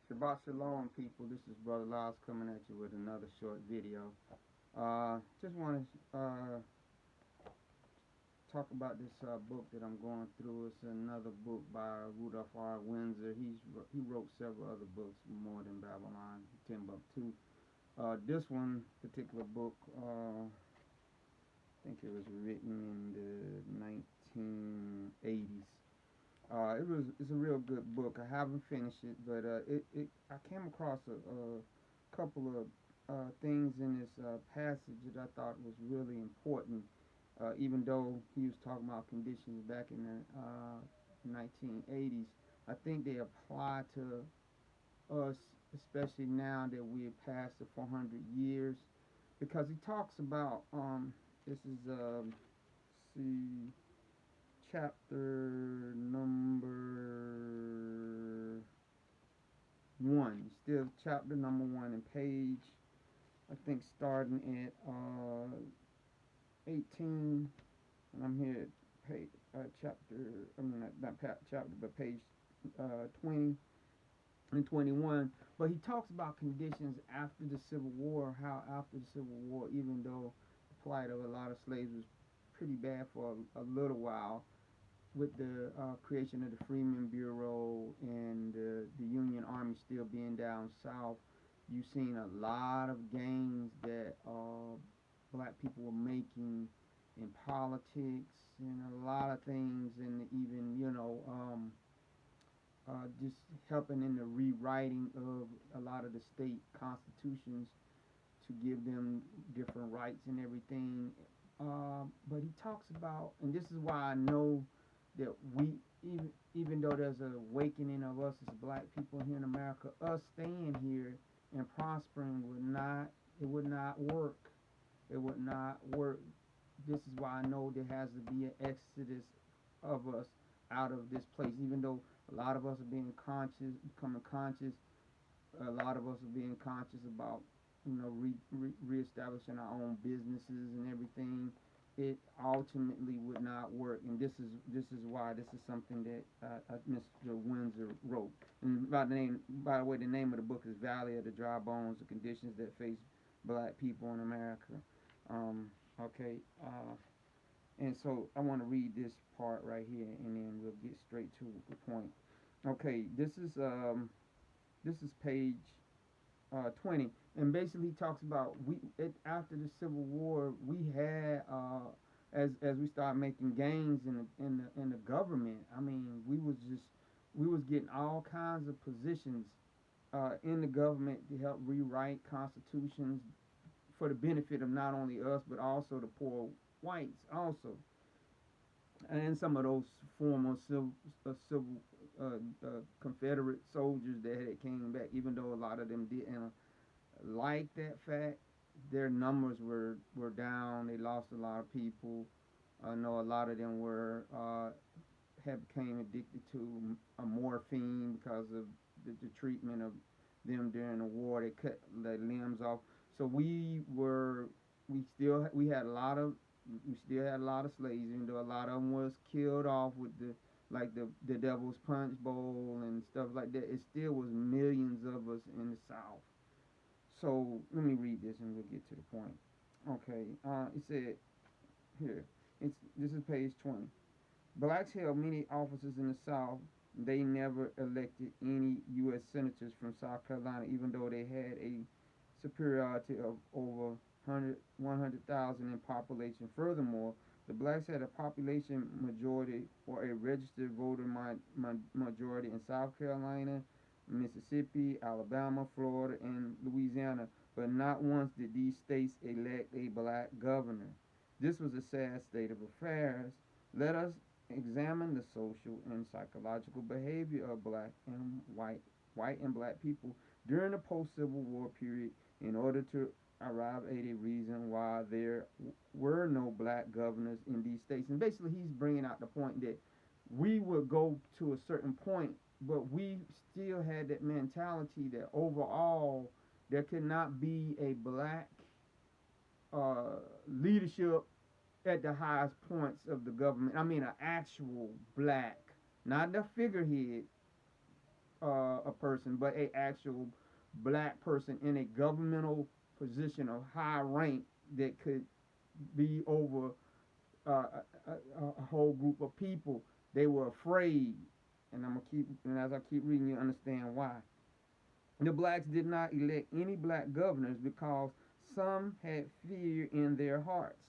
Shabbat Shalom, people. This is Brother Lyles coming at you with another short video. Just want to talk about this book that I'm going through. It's another book by Rudolph Windsor. He wrote several other books, More Than Babylon, Timbuktu. This one particular book, I think it was written in the 1980s. It's a real good book. I haven't finished it, but I came across a couple of things in this passage that I thought was really important. Even though he was talking about conditions back in the 1980s, I think they apply to us, especially now that we have passed the 400 years, because he talks about this is see chapter number one. Still chapter number one and page, I think starting at 18, and I'm here at page chapter. I mean not chapter, but page 20 and 21. But he talks about conditions after the Civil War. How after the Civil War, even though the plight of a lot of slaves was pretty bad for a little while, with the creation of the Freedmen Bureau and the Union Army still being down south, you've seen a lot of gains that black people were making in politics and a lot of things, and even just helping in the rewriting of a lot of the state constitutions to give them different rights and everything. But he talks about, and this is why I know that we, even though there's an awakening of us as black people here in America, us staying here and prospering would not work. It would not work. This is why I know there has to be an exodus of us out of this place. Even though a lot of us are being conscious, becoming conscious, a lot of us are being conscious about reestablishing our own businesses and everything. It ultimately would not work, and this is why this is something that Mr. Windsor wrote. And by the way, the name of the book is Valley of the Dry Bones: The Conditions That Face Black People in America. Okay, and so I want to read this part right here, and then we'll get straight to the point. Okay, this is page 20, and basically talks about after the Civil War we had as we started making gains in the government. I mean, we was getting all kinds of positions in the government to help rewrite constitutions for the benefit of not only us but also the poor whites also, and some of those former civil Confederate soldiers that had came back, even though a lot of them didn't like that fact. Their numbers were down. They lost a lot of people. I know a lot of them had became addicted to morphine because of the treatment of them during the war. They cut their limbs off. So we still had a lot of slaves, even though a lot of them was killed off with the Devil's Punch Bowl and stuff like that. It still was millions of us in the South. So let me read this and we'll get to the point. Okay, it said here. This is page 20. Blacks held many offices in the South. They never elected any U.S. senators from South Carolina, even though they had a superiority of over 100,000 in population. Furthermore, the blacks had a population majority or a registered voter majority in South Carolina, Mississippi, Alabama, Florida, and Louisiana, but not once did these states elect a black governor. This was a sad state of affairs. Let us examine the social and psychological behavior of white and black people during the post-Civil War period in order to arrive at a reason why there were no black governors in these states. And basically he's bringing out the point that we would go to a certain point, but we still had that mentality that overall there could not be a black leadership at the highest points of the government. I mean, an actual black, not the figurehead, a person, but a actual black person in a governmental position of high rank that could be over a whole group of people. They were afraid, and and as I keep reading, you understand why. The blacks did not elect any black governors because some had fear in their hearts.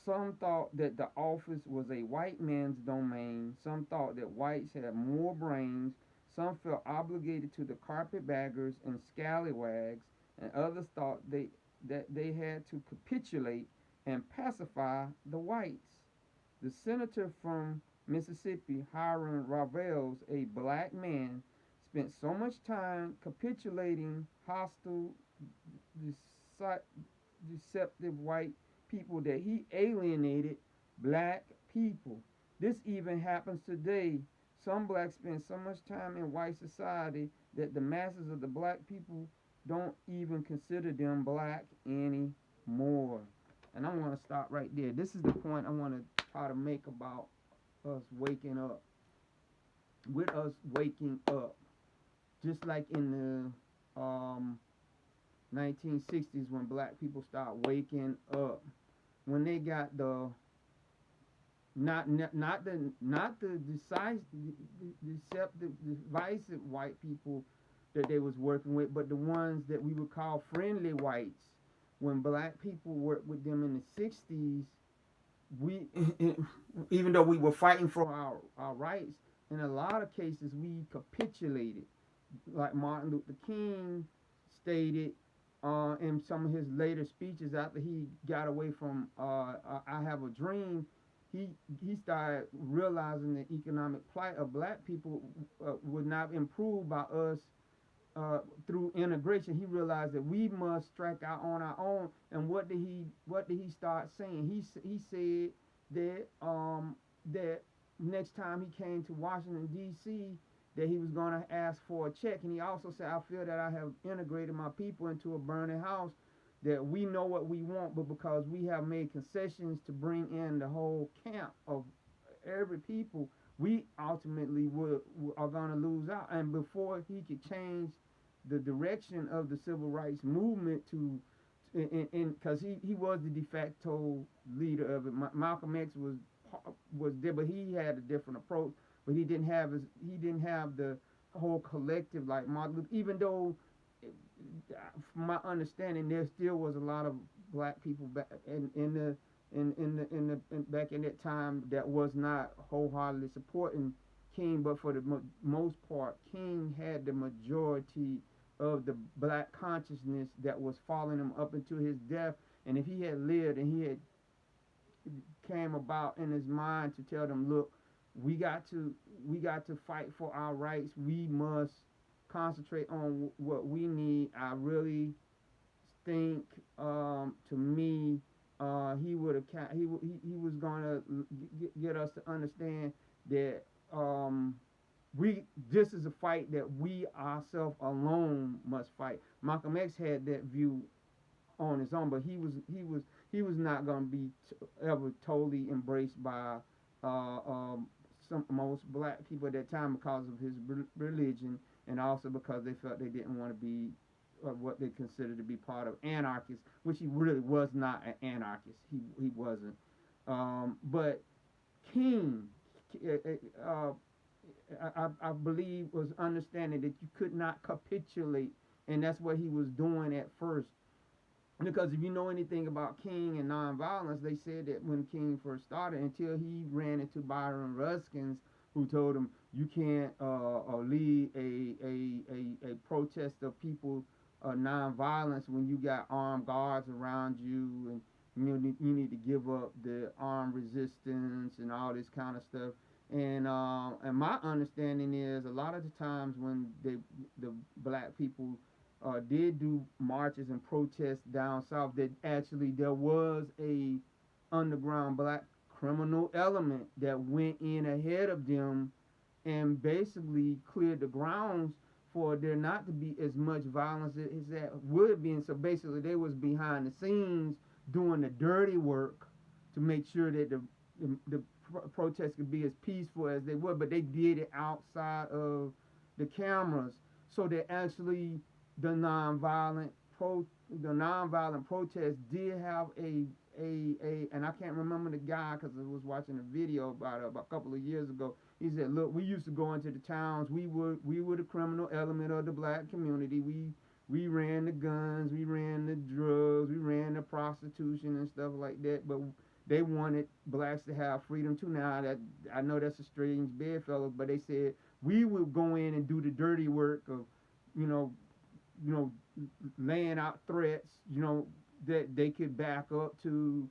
Some thought that the office was a white man's domain. Some thought that whites had more brains. Some felt obligated to the carpetbaggers and scallywags, and others thought that they had to capitulate and pacify the whites. The senator from Mississippi, Hiram Ravels, a black man, spent so much time capitulating hostile, deceptive white people that he alienated black people. This even happens today. Some blacks spend so much time in white society that the masses of the black people don't even consider them black anymore. And I'm going to stop right there. This is the point I want to try to make about us waking up. With us waking up, just like in the 1960s when black people start waking up, when they got the not the deceptive, divisive white people that they was working with, but the ones that we would call friendly whites. When black people worked with them in the 60s, we even though we were fighting for our rights, in a lot of cases we capitulated. Like Martin Luther King stated in some of his later speeches after he got away from I Have a Dream, he he started realizing the economic plight of black people would not improve by us through integration. He realized that we must strike out on our own. And what did he start saying? He said that next time he came to Washington D.C. that he was going to ask for a check. And he also said, I feel that I have integrated my people into a burning house, that we know what we want, but because we have made concessions to bring in the whole camp of every people, we ultimately are going to lose out. And before he could change the direction of the civil rights movement to, because he was the de facto leader of it. Malcolm X was there, but he had a different approach. But he didn't have the whole collective like Martin Luther. Even though, from my understanding, there still was a lot of black people back back in that time that was not wholeheartedly supporting King, but for the most part, King had the majority of the black consciousness that was following him up until his death. And if he had lived and he had came about in his mind to tell them, look, we got to fight for our rights. We must concentrate on what we need. I really think, to me, he would have he was gonna get us to understand that we this is a fight that we ourselves alone must fight. Malcolm X had that view on his own, but he was not gonna be ever totally embraced by most black people at that time because of his religion, and also because they felt they didn't want to be what they considered to be part of anarchists, which he really was not an anarchist. He wasn't. But King, uh, I believe, was understanding that you could not capitulate, and that's what he was doing at first. Because if you know anything about King and nonviolence, they said that when King first started, until he ran into Byron Ruskins, who told him you can't lead a protest of people nonviolence when you got armed guards around you, and you need to give up the armed resistance and all this kind of stuff. And my understanding is a lot of the times when the black people did do marches and protests down south, that actually there was a underground black criminal element that went in ahead of them and basically cleared the grounds for there not to be as much violence as that would be. And so basically they was behind the scenes doing the dirty work to make sure that the protests could be as peaceful as they were, but they did it outside of the cameras, so that actually the nonviolent the nonviolent protest did have and I can't remember the guy because I was watching a video about a couple of years ago. He said, "Look, we used to go into the towns. We were the criminal element of the black community. We ran the guns, we ran the drugs, we ran the prostitution and stuff like that. But they wanted blacks to have freedom too. Now that I know that's a strange bedfellow, but they said we would go in and do the dirty work of, you know, you know, laying out threats, that they could back up to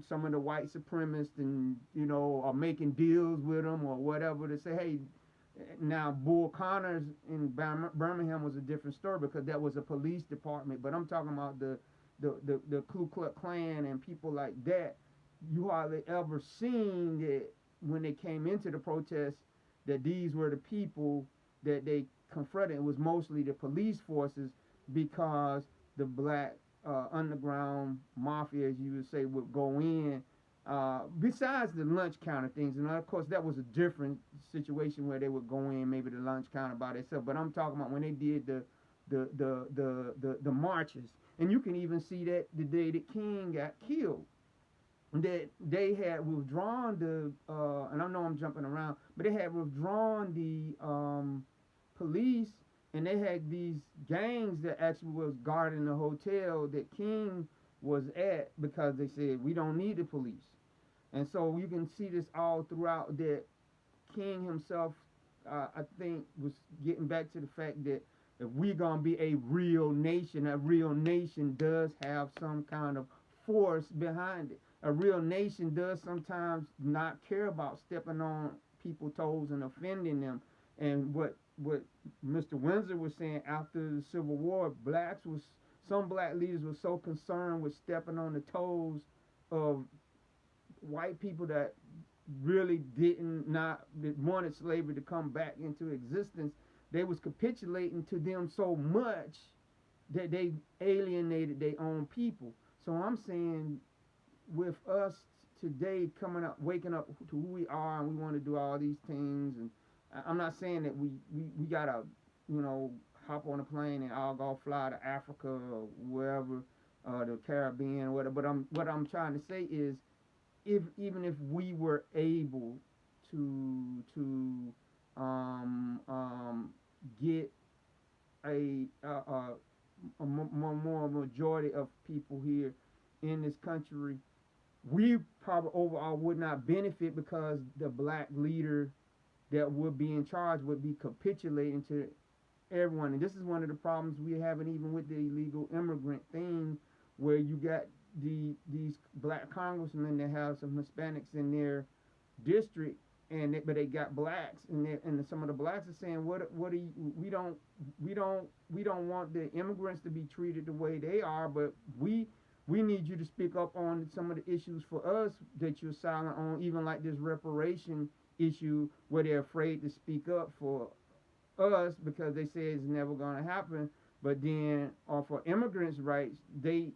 some of the white supremacists, and or making deals with them or whatever, to say, hey, now Bull Connors in Birmingham was a different story because that was a police department. But I'm talking about the Ku Klux Klan and people like that. You hardly ever seen that when they came into the protest, that these were the people that they confronted. It was mostly the police forces, because the black underground mafia, as you would say, would go in. Besides the lunch counter things, and of course that was a different situation where they would go in maybe the lunch counter by themselves. But I'm talking about when they did the marches, and you can even see that the day that King got killed, that they had withdrawn and I know I'm jumping around, but they had withdrawn the police, and they had these gangs that actually was guarding the hotel that King was at, because they said we don't need the police. And so you can see this all throughout, that King himself, I think, was getting back to the fact that if we're going to be a real nation does have some kind of force behind it. A real nation does sometimes not care about stepping on people's toes and offending them. And what Mr. Windsor was saying, after the Civil War, some black leaders were so concerned with stepping on the toes of white people that really that wanted slavery to come back into existence. They was capitulating to them so much that they alienated their own people. So I'm saying, with us today waking up to who we are, and we want to do all these things, and I'm not saying that we gotta, hop on a plane and all go fly to Africa or wherever, the Caribbean, or whatever. But what I'm trying to say is, even if we were able to get a more majority of people here in this country, we probably overall would not benefit, because the black leader that would be in charge would be capitulating to everyone. And this is one of the problems we having even with the illegal immigrant thing, where you got these black congressmen that have some Hispanics in their district, but they got blacks, and some of the blacks are saying, we don't want the immigrants to be treated the way they are, but we need you to speak up on some of the issues for us that you're silent on, even like this reparation issue, where they're afraid to speak up for us because they say it's never going to happen. But then, for immigrants' rights, they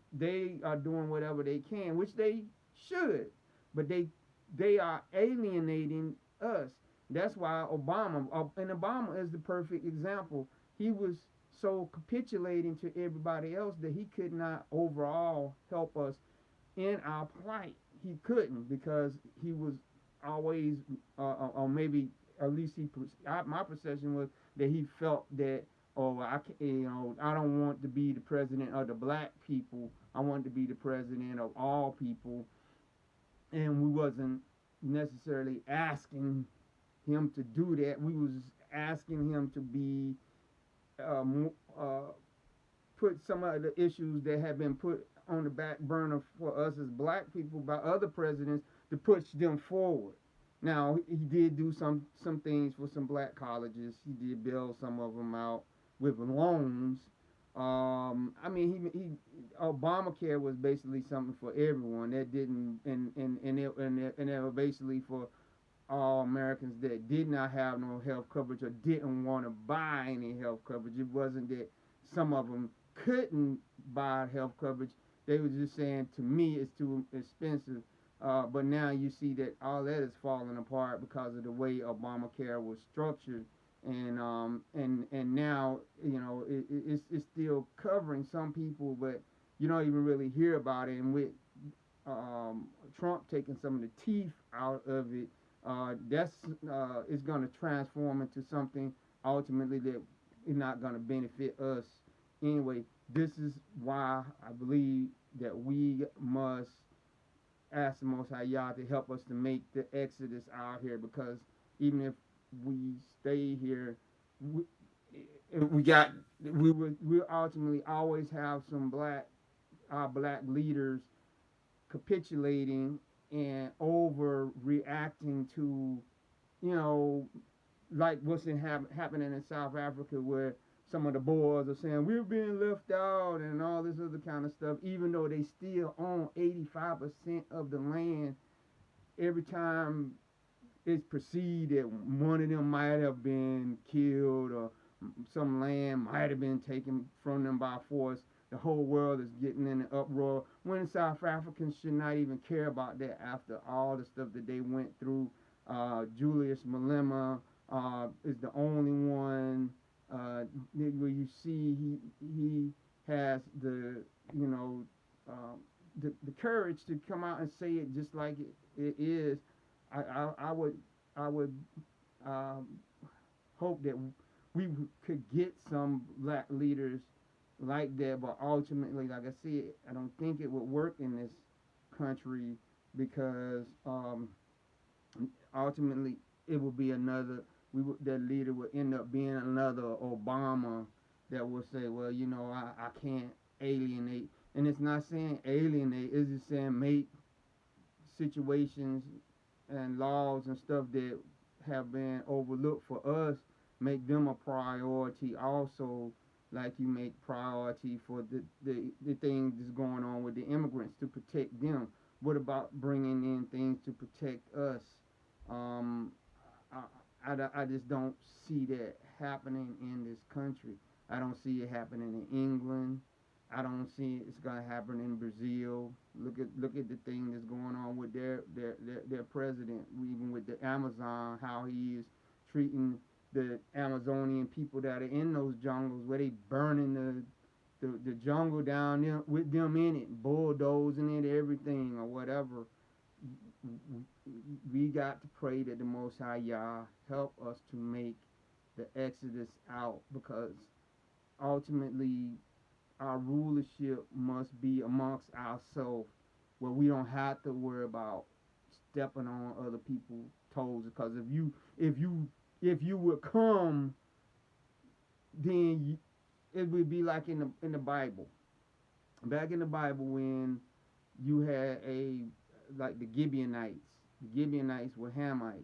are doing whatever they can, which they should, but they are alienating us. That's why Obama is the perfect example. He was so capitulating to everybody else that he could not overall help us in our plight. He couldn't, because he was always, or maybe at least my perception was that he felt that, I don't want to be the president of the black people. I want to be the president of all people. And we wasn't necessarily asking him to do that. We was asking him to be put some of the issues that have been put on the back burner for us as black people by other presidents, to push them forward. Now, he did do some things for some black colleges. He did bail some of them out with loans. Obamacare was basically something for everyone. That didn't, and it was basically for all Americans that did not have no health coverage or didn't want to buy any health coverage. It wasn't that some of them couldn't buy health coverage. They were just saying, to me, it's too expensive. But now you see that all that is falling apart because of the way Obamacare was structured. and now it's still covering some people, but you don't even really hear about it. And with Trump taking some of the teeth out of it, that's is going to transform into something ultimately that is not going to benefit us anyway. This is why I believe that we must ask the Most High Yah to help us to make the exodus out here, because even if we stay here, we, we got we ultimately always have some our black leaders capitulating and overreacting to, you know, like what's happening in South Africa, where some of the boys are saying we're being left out and all this other kind of stuff, even though they still own 85% of the land. Every time it's perceived that one of them might have been killed, or some land might have been taken from them by force, the whole world is getting in an uproar. When South Africans should not even care about that after all the stuff that they went through. Julius Malema is the only one where you see he has the you know the courage to come out and say it just like it is. I would um, hope that we could get some black leaders like that, but ultimately, like I said, I don't think it would work in this country, because ultimately it would be another. That leader would end up being another Obama that will say, well, I can't alienate, and it's not saying alienate, it's just saying make situations and laws and stuff that have been overlooked for us, make them a priority also, like you make priority for the thing that's going on with the immigrants, to protect them. What about bringing in things to protect us? um, I just don't see that happening in this country. I don't see it happening in England. I don't see it's gonna happen in Brazil. Look at the thing that's going on with their president, even with the Amazon, how he is treating the Amazonian people that are in those jungles, where they burning the jungle down there with them in it, bulldozing it, everything or whatever. We got to pray that the Most High Yah help us to make the exodus out, because ultimately our rulership must be amongst ourselves, where we don't have to worry about stepping on other people's toes. Because if you would come, then it would be like in the Bible. Back in the Bible, when you had like the Gibeonites. The Gibeonites were Hamites.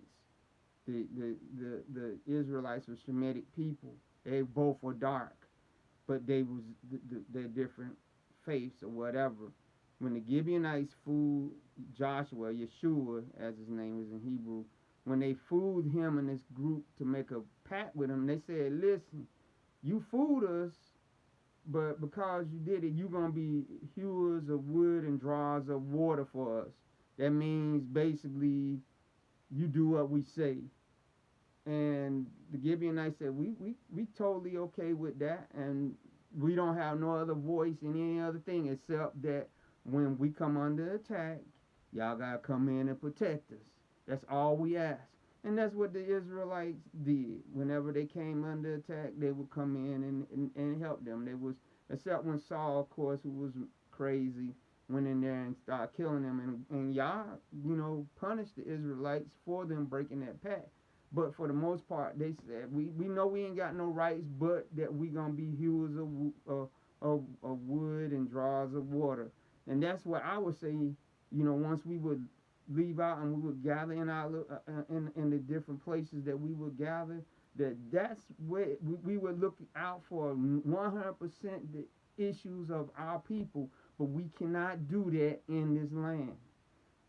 The Israelites were Shemitic people. They both were dark, but they was they're different faiths or whatever. When the Gibeonites fooled Joshua, Yeshua, as his name is in Hebrew, when they fooled him and this group to make a pact with him, they said, "Listen, you fooled us, but because you did it, you're gonna be hewers of wood and drawers of water for us." That means basically you do what we say. And the Gibeonites said, we totally okay with that, and we don't have no other voice in any other thing except that when we come under attack, y'all gotta come in and protect us. That's all we ask. And that's what the Israelites did. Whenever they came under attack, they would come in and help them. They was, except when Saul, of course, who was crazy, went in there and started killing them, and Yah, punished the Israelites for them breaking that pact. But for the most part, they said, we know we ain't got no rights, but that we gonna be hewers of wood and drawers of water. And that's what I would say. Once we would leave out and we would gather in our in the different places that we would gather, that's where we would look out for 100% the issues of our people. But we cannot do that in this land.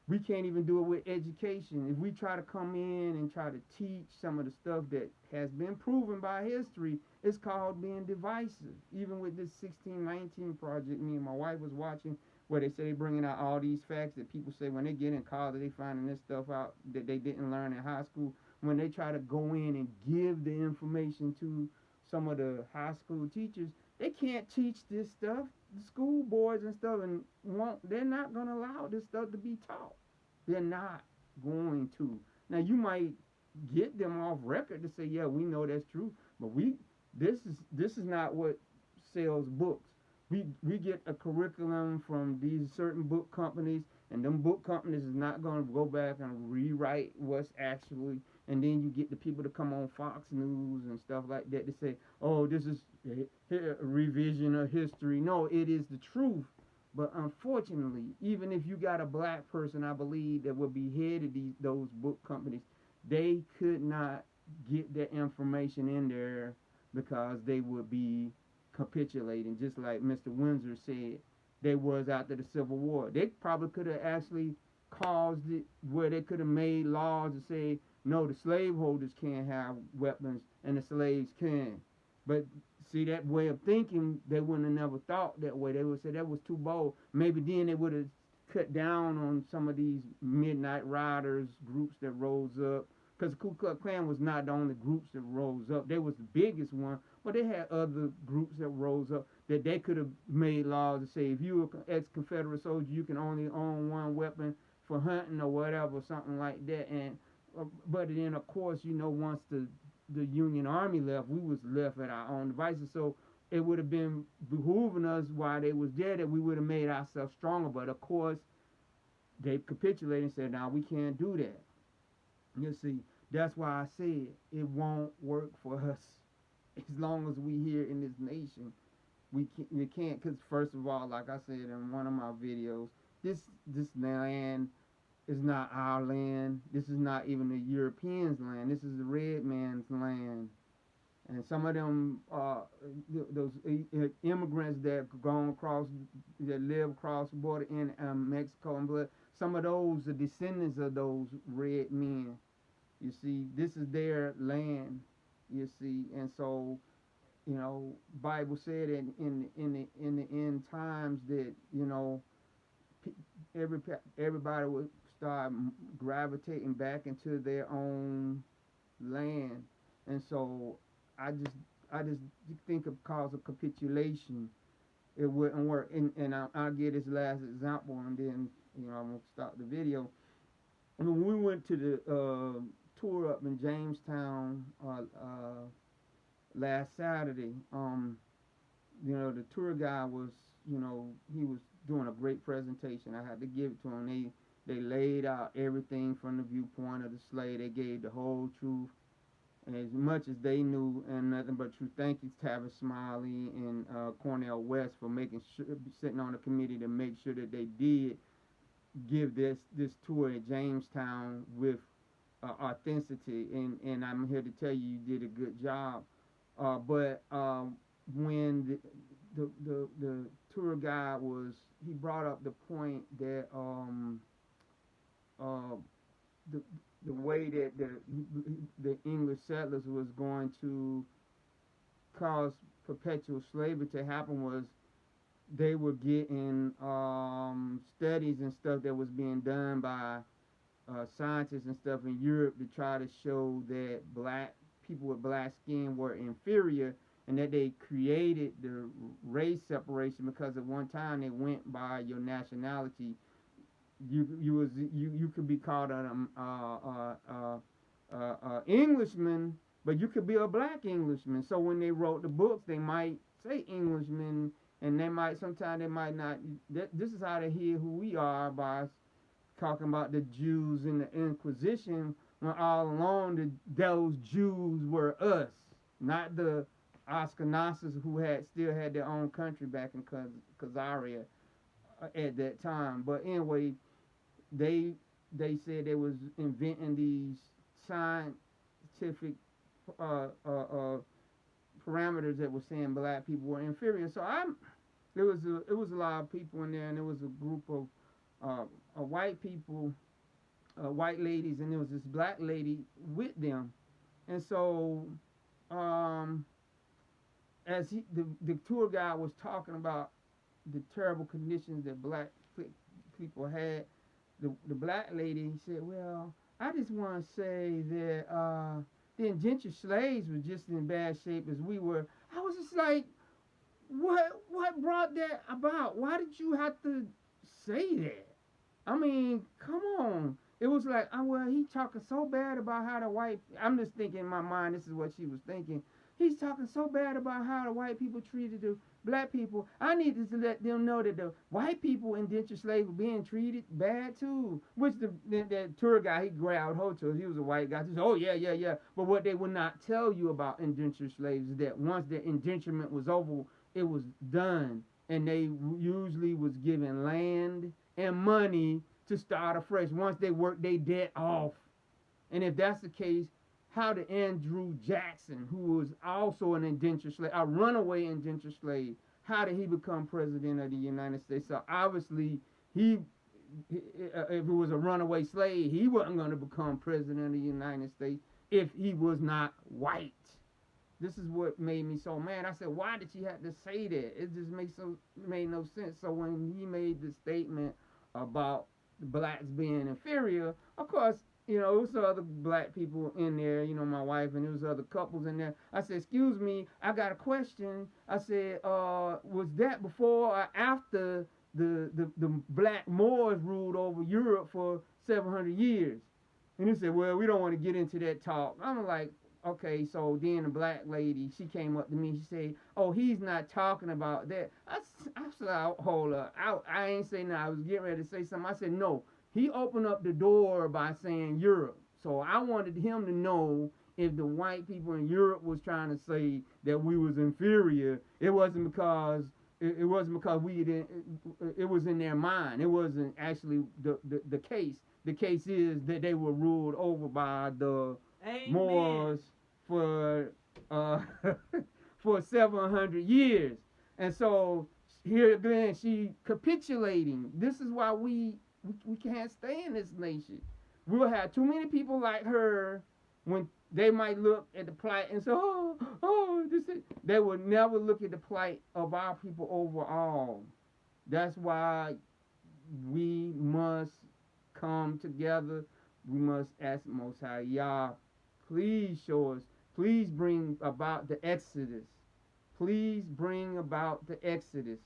We can't even do it with education. If we try to come in and try to teach some of the stuff that has been proven by history, it's called being divisive. Even with this 1619 project, me and my wife was watching, where they say they're bringing out all these facts that people say when they get in college, they finding this stuff out that they didn't learn in high school. when they try to go in and give the information to some of the high school teachers, they can't teach this stuff. The school boards and stuff, and they're not going to allow this stuff to be taught. They're not going to. Now you might get them off record to say, yeah, we know that's true, but this is not what sells books. We get a curriculum from these certain book companies, and them book companies is not going to go back and rewrite what's actually. And then you get the people to come on Fox News and stuff like that to say, oh, this is a revision of history. No, it is the truth. But unfortunately, even if you got a black person, I believe, that would be head of those book companies, they could not get that information in there because they would be capitulating, just like Mr. Windsor said they was after the Civil War. They probably could have actually caused it where they could have made laws to say, no, the slaveholders can't have weapons and the slaves can. But see, that way of thinking, they wouldn't have never thought that way. They would say that was too bold. Maybe then they would have cut down on some of these midnight riders groups that rose up, because the Ku Klux Klan was not the only groups that rose up. They was the biggest one, but they had other groups that rose up that they could have made laws to say, if you were an ex-Confederate soldier, you can only own one weapon for hunting or whatever, something like that. And but then of course, once the Union Army left, we was left at our own devices. So it would have been behooving us while they was there that we would have made ourselves stronger. But of course, they capitulated and said, "Now we can't do that." You see, that's why I said it won't work for us as long as we here in this nation. We can't, because first of all, like I said in one of my videos, this land is not our land. This is not even the Europeans' land. This is the red man's land. And some of them, those immigrants that gone across, that live across the border in Mexico and blood, some of those are descendants of those red men. You see, this is their land. You see, and so, Bible said in the end times that everybody would start gravitating back into their own land. And so I just think of cause of capitulation, it wouldn't work. And I'll give this last example, and then I'm gonna stop the video. When we went to the tour up in Jamestown last Saturday, the tour guide was, he was doing a great presentation. I had to give it to him. They laid out everything from the viewpoint of the slave. They gave the whole truth, as much as they knew, and nothing but truth. Thank you, Tavis Smiley and Cornell West, for making sure, sitting on the committee to make sure that they did give this tour at Jamestown with authenticity. And I'm here to tell you, you did a good job. But when the tour guide he brought up the point that the way that the English settlers was going to cause perpetual slavery to happen was they were getting studies and stuff that was being done by scientists and stuff in Europe to try to show that black people with black skin were inferior, and that they created the race separation because at one time they went by your nationality. You could be called an Englishman, but you could be a black Englishman. So when they wrote the books, they might say Englishman, and sometimes they might not. This is how they hear who we are, by talking about the Jews in the Inquisition, when all along those Jews were us, not the Ashkenazis who still had their own country back in Khazaria at that time. But anyway, they said they was inventing these scientific parameters that were saying black people were inferior. So it was a lot of people in there, and there was a group of white people, white ladies, and there was this black lady with them. And so as the tour guide was talking about the terrible conditions that black people had, the black lady said, well, I just want to say that the indentured slaves were just in bad shape as we were. I was just like, what brought that about? Why did you have to say that? I mean, come on. It was like, oh, well, he talking so bad about how the white. I'm just thinking in my mind. This is what she was thinking. He's talking so bad about how the white people treated the black people. I needed to let them know that the white people indentured slaves were being treated bad too. Which the tour guy, he grabbed hold to. He was a white guy. He said, oh yeah, yeah, yeah. But what they would not tell you about indentured slaves is that once the indenturement was over, it was done, and they usually was given land and money to start afresh once they work their debt off. And if that's the case, how did Andrew Jackson, who was also an indentured slave, a runaway indentured slave, how did he become president of the United States? So obviously, he, if it was a runaway slave, he wasn't going to become president of the United States if he was not white. This is what made me so mad. I said, why did she have to say that? It just made no sense. So when he made the statement about the blacks being inferior, of course, there was other black people in there, my wife, and there was other couples in there. I said, excuse me, I got a question. I said, was that before or after the black Moors ruled over Europe for 700 years? And he said, well, we don't want to get into that talk. I'm like, okay, so then the black lady, she came up to me. She said, oh, he's not talking about that. I said, hold up. I ain't say nothing. I was getting ready to say something. I said, no. He opened up the door by saying Europe. So I wanted him to know if the white people in Europe was trying to say that we was inferior. It wasn't because we didn't. It was in their mind. It wasn't actually the case. The case is that they were ruled over by the Amen. Moors for for 700 years. And so here again, she capitulating. This is why we can't stay in this nation. We'll have too many people like her when they might look at the plight and say, this is. They will never look at the plight of our people overall. That's why we must come together. We must ask Most High Yah, please show us. Please bring about the Exodus. Please bring about the Exodus.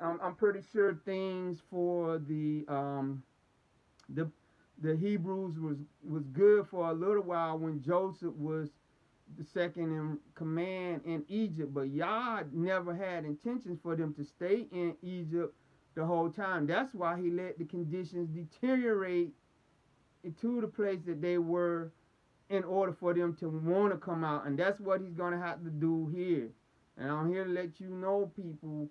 I'm pretty sure things for the the Hebrews was good for a little while when Joseph was the second in command in Egypt, but Yah never had intentions for them to stay in Egypt the whole time. That's why he let the conditions deteriorate into the place that they were in order for them to want to come out. And that's what he's going to have to do here. And I'm here to let you know, people,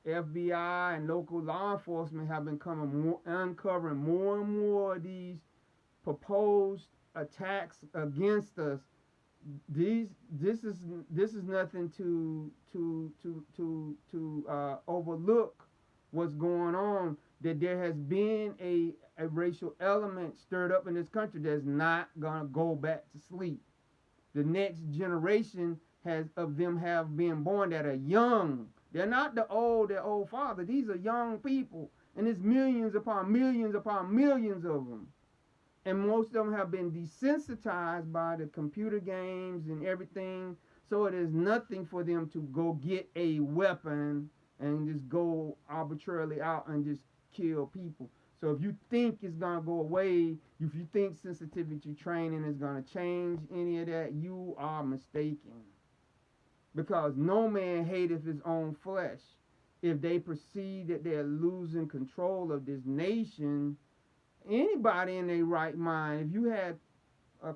FBI and local law enforcement have been uncovering more and more of these proposed attacks against us. This is nothing to overlook what's going on. That there has been a racial element stirred up in this country that's not gonna go back to sleep. The next generation of them have been born that are young. They're not the old father. These are young people, and it's millions upon millions upon millions of them. And most of them have been desensitized by the computer games and everything. So it is nothing for them to go get a weapon and just go arbitrarily out and just kill people. So if you think it's going to go away, if you think sensitivity training is going to change any of that, you are mistaken. Because no man hateth his own flesh. If they perceive that they're losing control of this nation, anybody in their right mind, if you had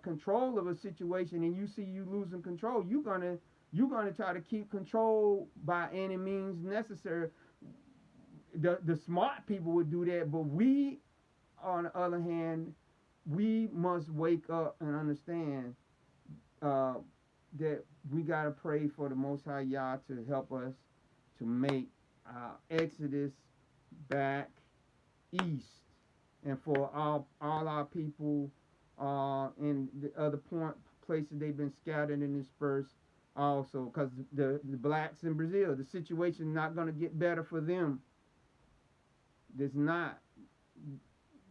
control of a situation and you see you losing control, you're gonna try to keep control by any means necessary. The smart people would do that, but we, on the other hand, we must wake up and understand that we gotta pray for the Most High Yah to help us to make our exodus back east, and for all our people in the other places they've been scattered and dispersed also, because the blacks in Brazil, the situation is not going to get better for them. It's not.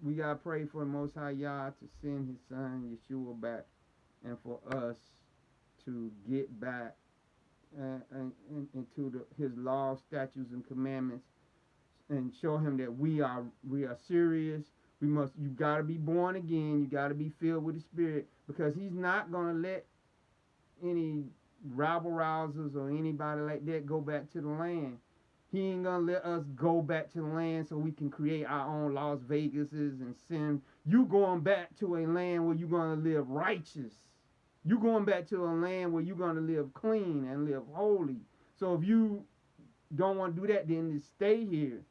we gotta pray for the Most High Yah to send His Son Yeshua back, and for us to get back into His law, statutes, and commandments, and show Him that we are serious. You gotta be born again. You gotta be filled with the Spirit, because He's not gonna let any rabble rousers or anybody like that go back to the land. He ain't gonna let us go back to the land so we can create our own Las Vegases and sin. You going back to a land where you're gonna live righteous. You going back to a land where you're gonna live clean and live holy. So if you don't want to do that, then just stay here.